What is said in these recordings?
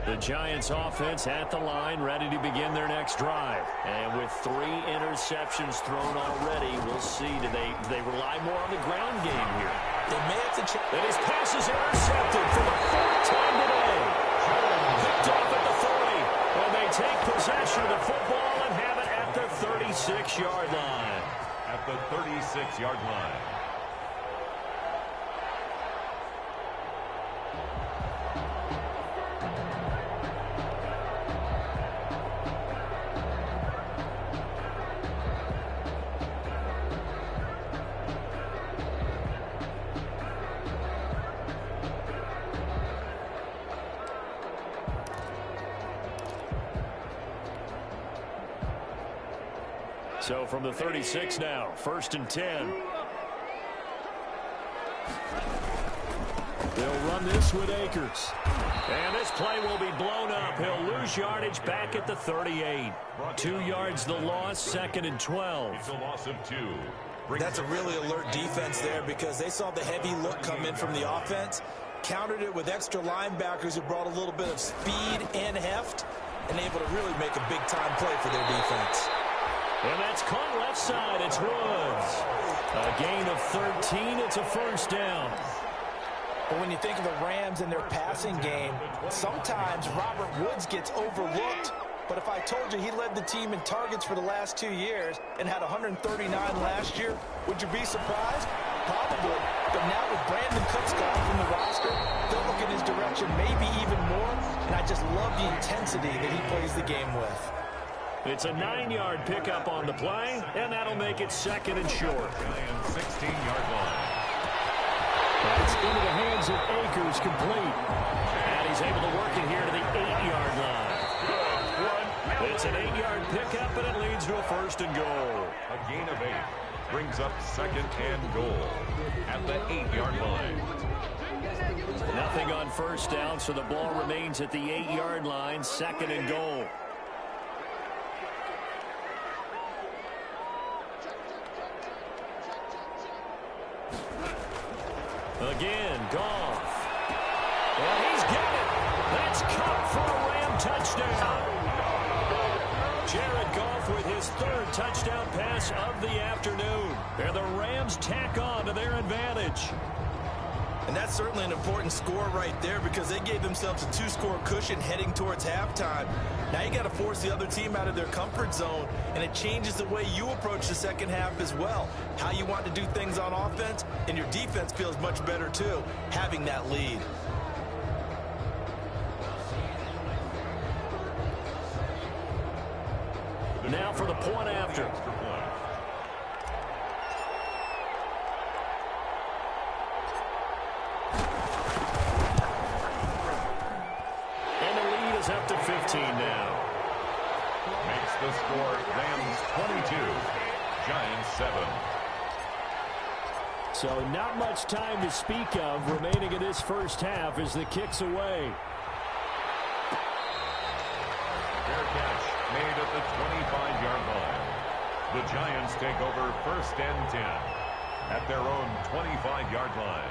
The Giants offense at the line, ready to begin their next drive. And with 3 interceptions thrown already, we'll see. Do they rely more on the ground game here? They may have to check. And his pass is intercepted for the 4th time today. Picked off at the 30. And they take possession of the football and have it at the 36-yard line. At the 36-yard line. So from the 36 now, 1st and 10. They'll run this with Akers. And this play will be blown up. He'll lose yardage back at the 38. 2 yards the loss, 2nd and 12. It's a loss of 2. That's a really alert defense there because they saw the heavy look come in from the offense, countered it with extra linebackers who brought a little bit of speed and heft, and able to really make a big-time play for their defense. And that's caught left side. It's Woods. A gain of 13. It's a 1st down. But when you think of the Rams and their passing game, sometimes Robert Woods gets overlooked. But if I told you he led the team in targets for the last 2 years and had 139 last year, would you be surprised? Probably. But now with Brandon Cooks gone from the roster, they'll look in his direction maybe even more. And I just love the intensity that he plays the game with. It's a 9-yard pickup on the play, and that'll make it 2nd and short. Giants 16-yard line. That's into the hands of Akers, complete. And he's able to work it here to the 8-yard line. It's an 8-yard pickup, and it leads to a 1st and goal. A gain of 8 brings up 2nd and goal at the 8-yard line. Nothing on 1st down, so the ball remains at the 8-yard line, 2nd and goal. Again, Goff. And he's got it. That's caught for a Ram touchdown. Jared Goff with his 3rd touchdown pass of the afternoon. And the Rams tack on to their advantage. And that's certainly an important score right there because they gave themselves a 2-score cushion heading towards halftime. Now you got to force the other team out of their comfort zone, and it changes the way you approach the second half as well. How you want to do things on offense, and your defense feels much better too, having that lead. Now for the point after. Up to 15 now. Makes the score Rams 22, Giants 7. So not much time to speak of remaining in this 1st half as the kick's away. Fair catch made at the 25-yard line. The Giants take over 1st and 10 at their own 25-yard line.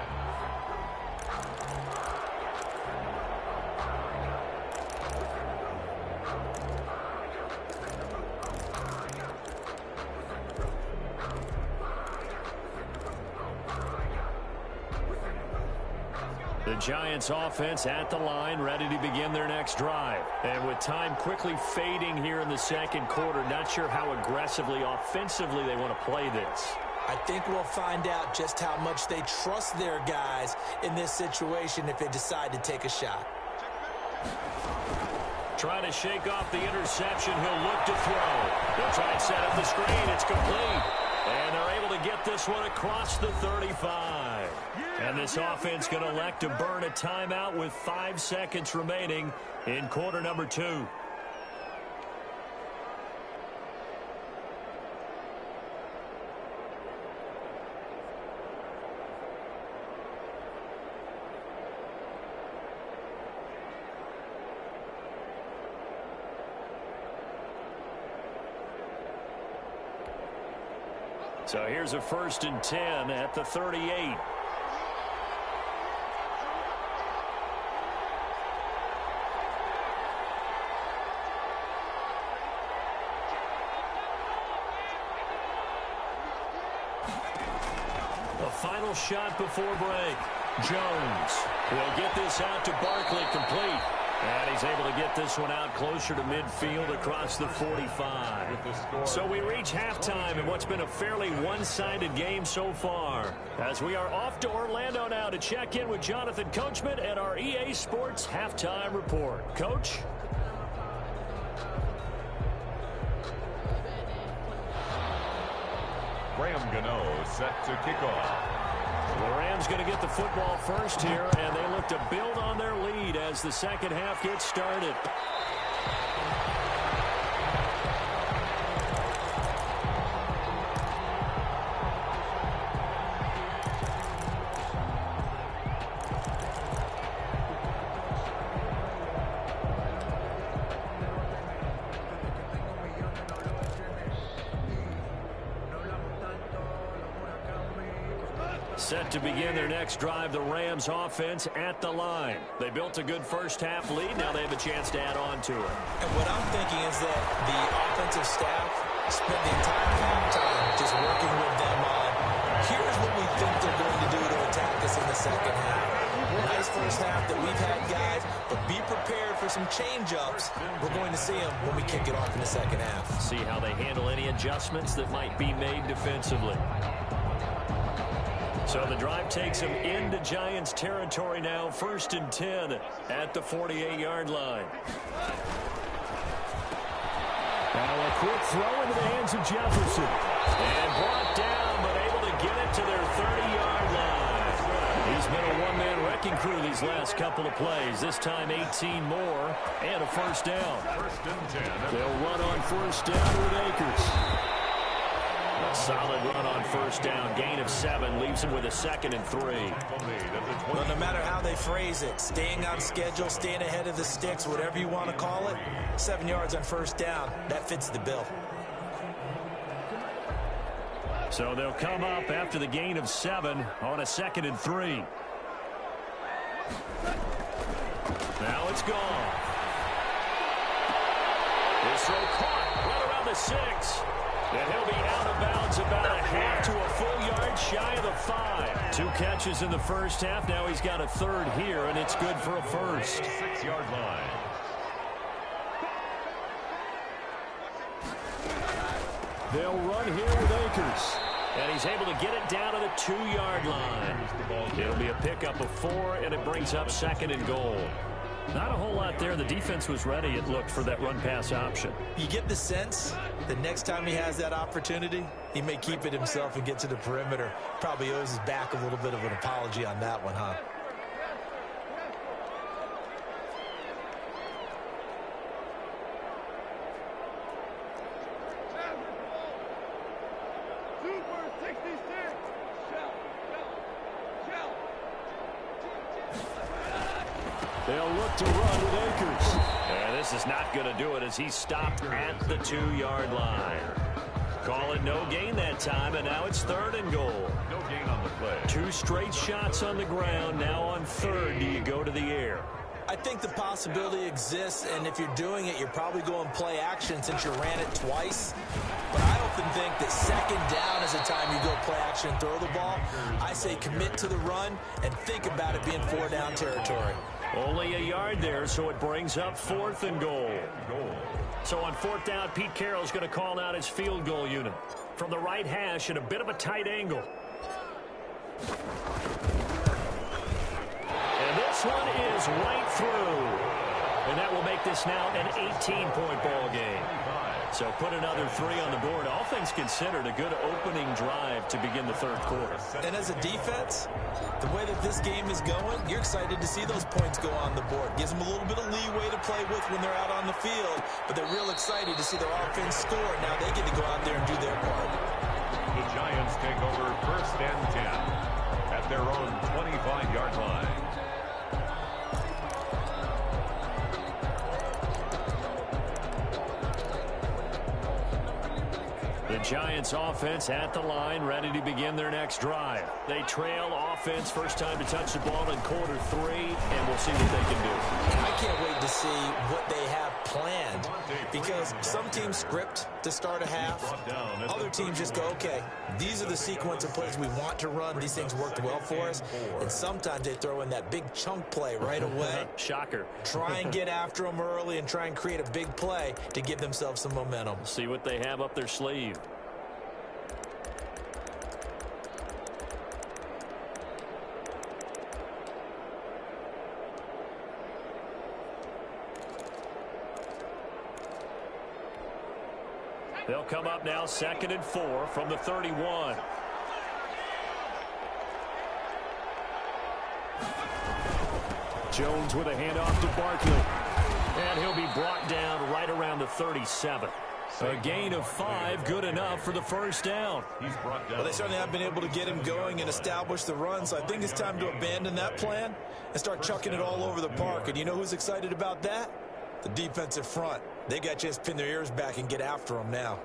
The Giants offense at the line, ready to begin their next drive. And with time quickly fading here in the 2nd quarter, not sure how aggressively, offensively they want to play this. I think we'll find out just how much they trust their guys in this situation if they decide to take a shot. Trying to shake off the interception. He'll look to throw. They'll try and set up the screen. It's complete. And they're able to get this one across the 35. And this offense going to elect to burn a timeout with 5 seconds remaining in quarter number 2. So here's a 1st and 10 at the 38. final shot before break. Jones will get this out to Barkley, complete. And he's able to get this one out closer to midfield across the 45. So we reach halftime in what's been a fairly one-sided game so far, as we are off to Orlando now to check in with Jonathan Coachman and our EA Sports Halftime Report. Coach? Graham Gano set to kick off. The Rams going to get the football first here, and they look to build on their lead as the second half gets started. Set to begin their next drive, the Rams offense at the line. They built a good first half lead. Now they have a chance to add on to it. And what I'm thinking is that the offensive staff spent the entire halftime just working with them on, here's what we think they're going to do to attack us in the second half. Nice first half that we've had, guys, but be prepared for some change-ups. We're going to see them when we kick it off in the second half. See how they handle any adjustments that might be made defensively. So the drive takes them into Giants territory now, 1st and 10 at the 48-yard line. Now a quick throw into the hands of Jefferson. And brought down, but able to get it to their 30-yard line. He's been a one-man wrecking crew these last couple of plays. This time 18 more and a first down. 1st and 10. They'll run on first down with Akers. A solid run on first down. Gain of 7 leaves him with a 2nd and 3. Well, no matter how they phrase it, staying on schedule, staying ahead of the sticks, whatever you want to call it, 7 yards on first down, that fits the bill. So they'll come up after the gain of 7 on a 2nd and 3. Now it's gone. This throw caught right around the 6. And he'll be out of bounds about a half to a full yard shy of the 5. 2 catches in the first half. Now he's got a 3rd here, and it's good for a first. 6-yard line. They'll run here with Akers. And he's able to get it down to the 2-yard line. It'll be a pickup of 4, and it brings up 2nd and goal. Not a whole lot there. The defense was ready, it looked, for that run-pass option. You get the sense that next time he has that opportunity, he may keep it himself and get to the perimeter. Probably owes his back a little bit of an apology on that one, huh? They'll look to run with Akers. And this is not going to do it as he's stopped at the 2-yard line. Call it no gain that time, and now it's 3rd and goal. No gain on the play. 2 straight shots on the ground. Now on 3rd, do you go to the air? I think the possibility exists, and if you're doing it, you're probably going play action since you ran it twice. But I often think that 2nd down is the time you go play action and throw the ball. I say commit to the run and think about it being 4-down territory. Only a yard there, so it brings up 4th and goal. So on 4th down, Pete Carroll's going to call out his field goal unit from the right hash at a bit of a tight angle. And this one is right through. And that will make this now an 18-point ball game. So put another 3 on the board. All things considered, a good opening drive to begin the 3rd quarter. And as a defense, the way that this game is going, you're excited to see those points go on the board. Gives them a little bit of leeway to play with when they're out on the field, but they're real excited to see their offense score. Now they get to go out there and do their part. The Giants take over 1st and 10 at their own 25-yard line. The Giants offense at the line, ready to begin their next drive. They trail offense, first time to touch the ball in quarter 3, and we'll see what they can do. I can't wait to see what they have planned, because some teams script to start a half. Other teams just go, okay, these are the sequence of plays we want to run. These things worked well for us. And sometimes they throw in that big chunk play right away. Shocker. Try and get after them early and try and create a big play to give themselves some momentum. See what they have up their sleeve. They'll come up now 2nd and 4 from the 31. Jones with a handoff to Barkley. And he'll be brought down right around the 37. A gain of 5, good enough for the first down. He's brought down. Well, they certainly have been able to get him going and establish the run, so I think it's time to abandon that plan and start chucking it all over the park. And you know who's excited about that? The defensive front. They got to just pin their ears back and get after them now.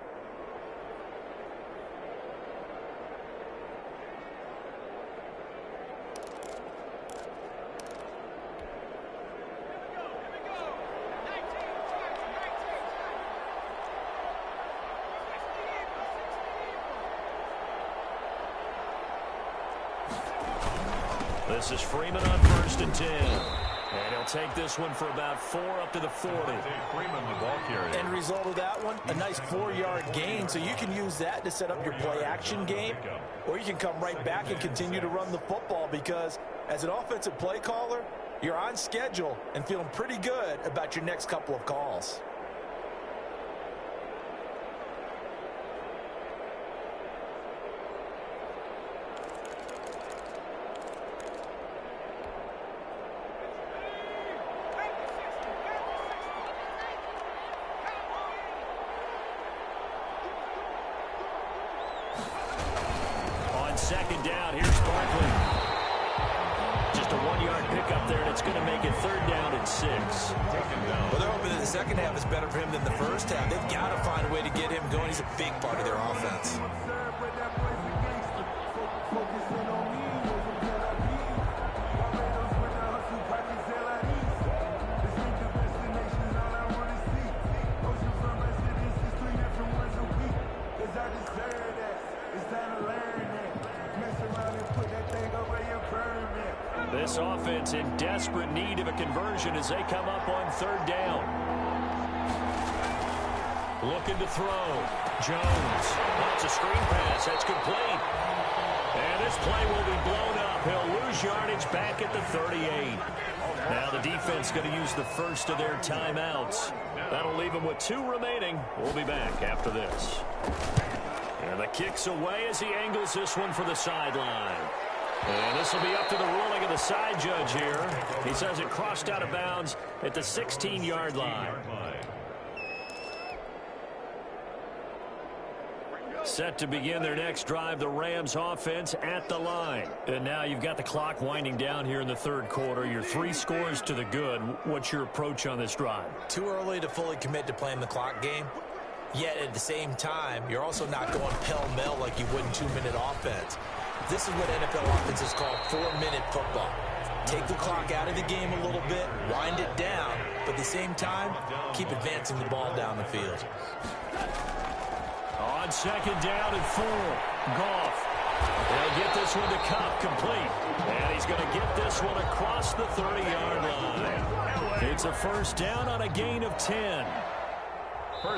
This is Freeman on 1st and 10. And he'll take this one for about 4 up to the 40. Freeman, the ball carrier. End result of that one, a nice 4-yard gain, so you can use that to set up your play-action game, or you can come right back and continue to run the football, because as an offensive play caller, you're on schedule and feeling pretty good about your next couple of calls. Second down, here's Barkley. Just a 1-yard pickup there, and it's going to make it 3rd down and 6. Well, they're hoping that the second half is better for him than the first half. They've got to find a way to get him going. He's a big part of their offense. This offense in desperate need of a conversion as they come up on 3rd down. Looking to throw. Jones. That's a screen pass. That's complete. And this play will be blown up. He'll lose yardage back at the 38. Now the defense going to use the first of their timeouts. That'll leave them with 2 remaining. We'll be back after this. And the kick's away as he angles this one for the sideline. And this will be up to the ruling of the side judge here. He says it crossed out of bounds at the 16-yard line. Set to begin their next drive, the Rams offense at the line. And now you've got the clock winding down here in the 3rd quarter. You're 3 scores to the good. What's your approach on this drive? Too early to fully commit to playing the clock game. Yet at the same time, you're also not going pell-mell like you would in 2-minute offense. This is what NFL offenses call 4-minute football. Take the clock out of the game a little bit, wind it down, but at the same time, keep advancing the ball down the field. On 2nd down and 4, Goff. They'll get this one to Kupp, complete. And he's going to get this one across the 30-yard line. It's a 1st down on a gain of 10.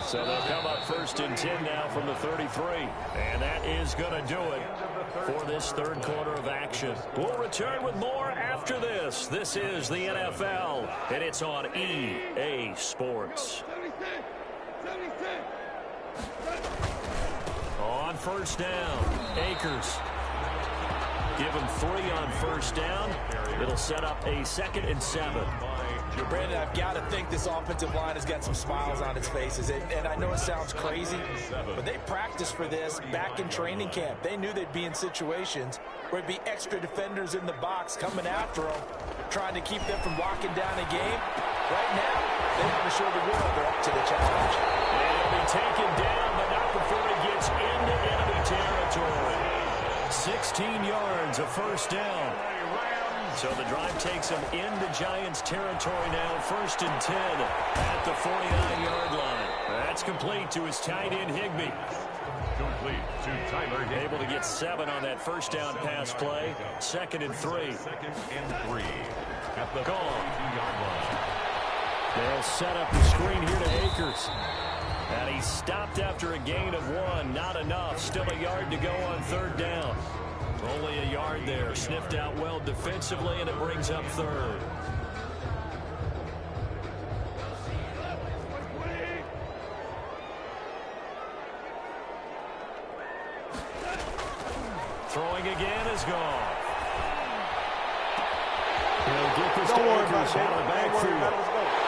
So they'll come up 1st and 10 now from the 33. And that is going to do it for this 3rd quarter of action. We'll return with more after this. This is the NFL, and it's on EA Sports. On 1st down, Akers. Give him 3 on 1st down. It'll set up a 2nd and 7. Brandon, I've got to think this offensive line has got some smiles on its faces. And I know it sounds crazy, but they practiced for this back in training camp. They knew they'd be in situations where it'd be extra defenders in the box coming after them, trying to keep them from locking down a game. Right now, they want to show the world they're up to the challenge. And he'll be taken down, but not before he gets into enemy territory. 16 yards, a 1st down. So the drive takes them into Giants territory now. 1st and 10 at the 49-yard line. That's complete to his tight end, Higbee. Complete to Tyler Higbee. Able to get 7 on that first down pass play. 2nd and 3. 2nd and 3 at the Gone. 42-yard line. They'll set up the screen here to Akers. And he stopped after a gain of 1. Not enough. Still a yard to go on 3rd down. Only a yard there. Sniffed out well defensively, and it brings up 3rd. Throwing again is gone. He'll get this to Akers out of the backfield.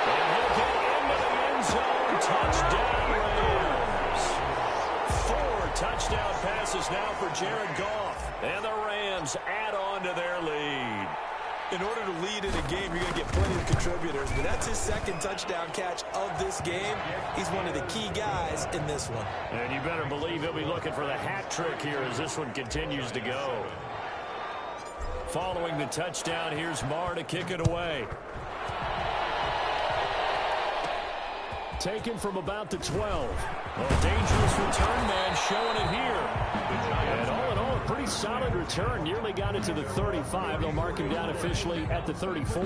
And he'll get into the end zone. Touchdown, Rams. 4 touchdown passes now for Jared Goff. And the Rams add on to their lead. In order to lead in a game, you're going to get plenty of contributors, but that's his 2nd touchdown catch of this game. He's one of the key guys in this one. And you better believe he'll be looking for the hat trick here as this one continues to go. Following the touchdown, here's Marr to kick it away. Taken from about the 12. A dangerous return man showing it here. And all in all, a pretty solid return. Nearly got it to the 35. They'll mark him down officially at the 34.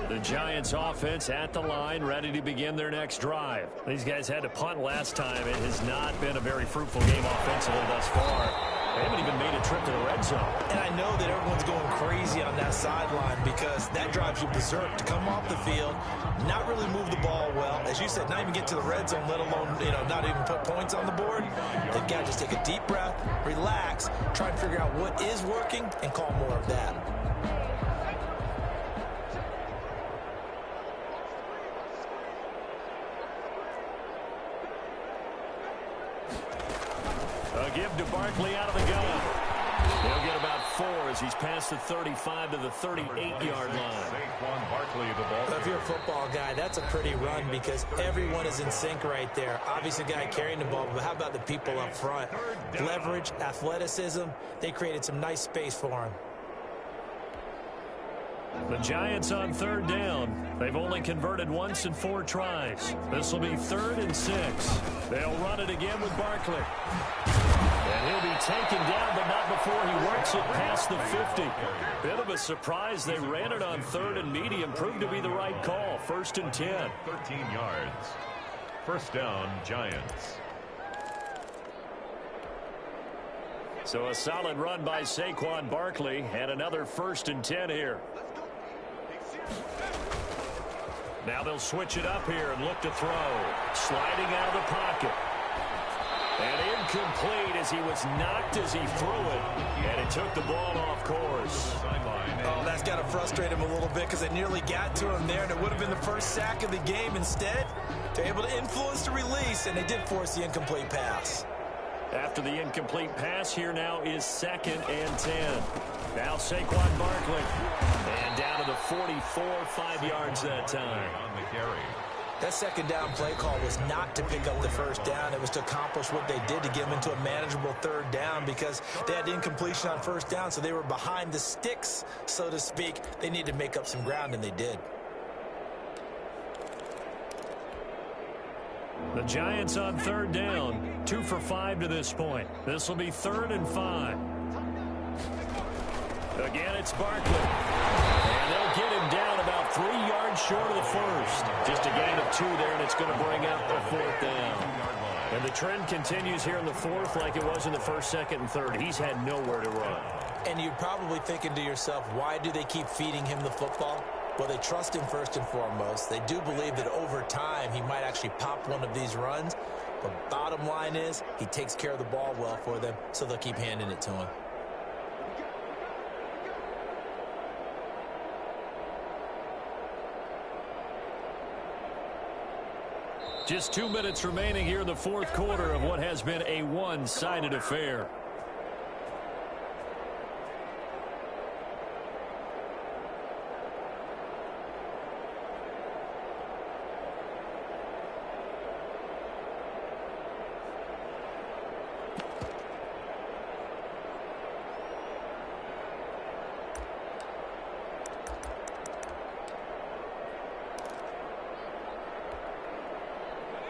The Giants offense at the line, ready to begin their next drive. These guys had to punt last time. It has not been a very fruitful game offensively thus far. They haven't even made a trip to the red zone. And I know that everyone's going crazy on that sideline because that drives you berserk to come off the field, not really move the ball well. As you said, not even get to the red zone, let alone, not even put points on the board. They've got to just take a deep breath, relax, try and figure out what is working, and call more of that. A give to Barkley out of the gun. He'll get about 4 as he's past the 35 to the 38-yard line. Saquon Barkley, the ball. If you're a football guy, that's a pretty run because everyone is in sync right there. Obviously, the guy carrying the ball, but how about the people up front? Leverage, athleticism, they created some nice space for him. The Giants on 3rd down. They've only converted once in 4 tries. This will be 3rd and 6. They'll run it again with Barkley. And he'll be taken down, but not before he works it past the 50. Bit of a surprise. They ran it on 3rd and medium. Proved to be the right call. 1st and 10. 13 yards. 1st down, Giants. So a solid run by Saquon Barkley and another 1st and 10 here. Now they'll switch it up here and look to throw. Sliding out of the pocket. And incomplete as he was knocked as he threw it. And it took the ball off course. Oh, that's got to frustrate him a little bit because they nearly got to him there, and it would have been the first sack of the game. Instead, they're able to influence the release, and they did force the incomplete pass. After the incomplete pass, here now is 2nd and 10. Now Saquon Barkley. And down to the 44, 5 yards that time. On the carry. That 2nd down play call was not to pick up the 1st down. It was to accomplish what they did to get them into a manageable 3rd down because they had incompletion on 1st down, so they were behind the sticks, so to speak. They needed to make up some ground, and they did. The Giants on 3rd down, 2 for 5 to this point. This will be 3rd and 5. Again, it's Barkley. And they'll get him down about 3 yards short of the 1st. Just a gain of 2 there, and it's going to bring out the 4th down. And the trend continues here in the 4th like it was in the 1st, 2nd, and 3rd. He's had nowhere to run. And you're probably thinking to yourself, why do they keep feeding him the football? Well, they trust him first and foremost. They do believe that over time he might actually pop one of these runs. But bottom line is he takes care of the ball well for them, so they'll keep handing it to him. Just 2 minutes remaining here in the 4th quarter of what has been a one-sided affair.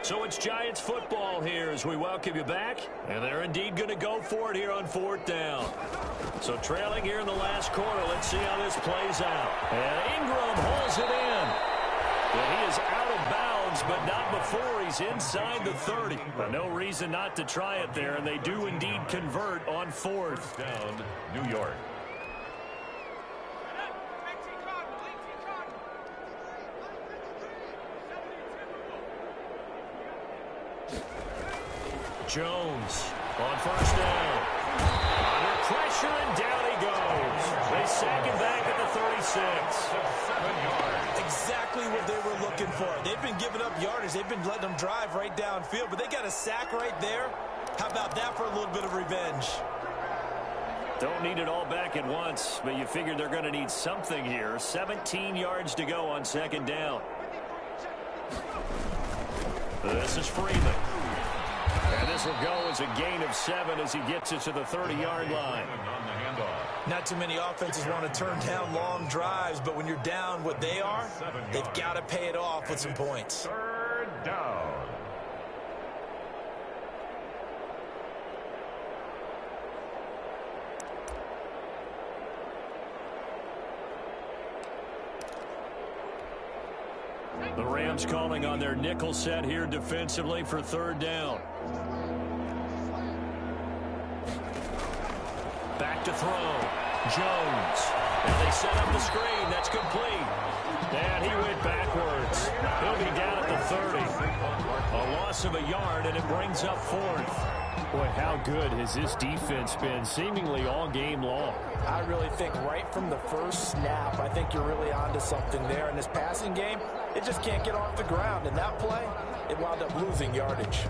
So it's Giants football here as we welcome you back. And they're indeed going to go for it here on 4th down. So trailing here in the last quarter. Let's see how this plays out. And Ingram holds it in. And he is out of bounds, but not before he's inside the 30. But no reason not to try it there, and they do indeed convert on 4th down, New York. Jones on 1st down. Under pressure, and down he goes. They sack him back at the 36. 7 yards. Exactly what they were looking for. They've been giving up yardage. They've been letting them drive right downfield, but they got a sack right there. How about that for a little bit of revenge? Don't need it all back at once, but you figure they're going to need something here. 17 yards to go on 2nd down. This is Freeman. And this will go as a gain of 7 as he gets it to the 30-yard line. On the handoff. Not too many offenses want to turn down long drives, but when you're down what they are, they've got to pay it off with some points. 3rd down. The Rams calling on their nickel set here defensively for 3rd down. Back to throw. Jones. And they set up the screen. That's complete. And he went backwards. He'll be down at the 30. A loss of a yard, and it brings up 4th. Boy, how good has this defense been seemingly all game long? I really think right from the first snap, I think you're really onto something there. In this passing game, it just can't get off the ground. In that play, it wound up losing yardage.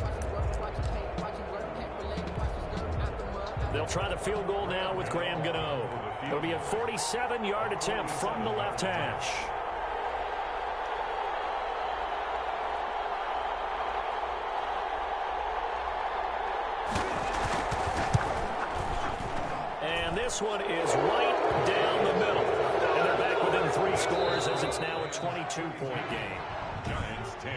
They'll try the field goal now with Graham Gano. It'll be a 47-yard attempt from the left hash. And this one is right down the middle. And they're back within 3 scores as it's now a 22-point game. Giants 10,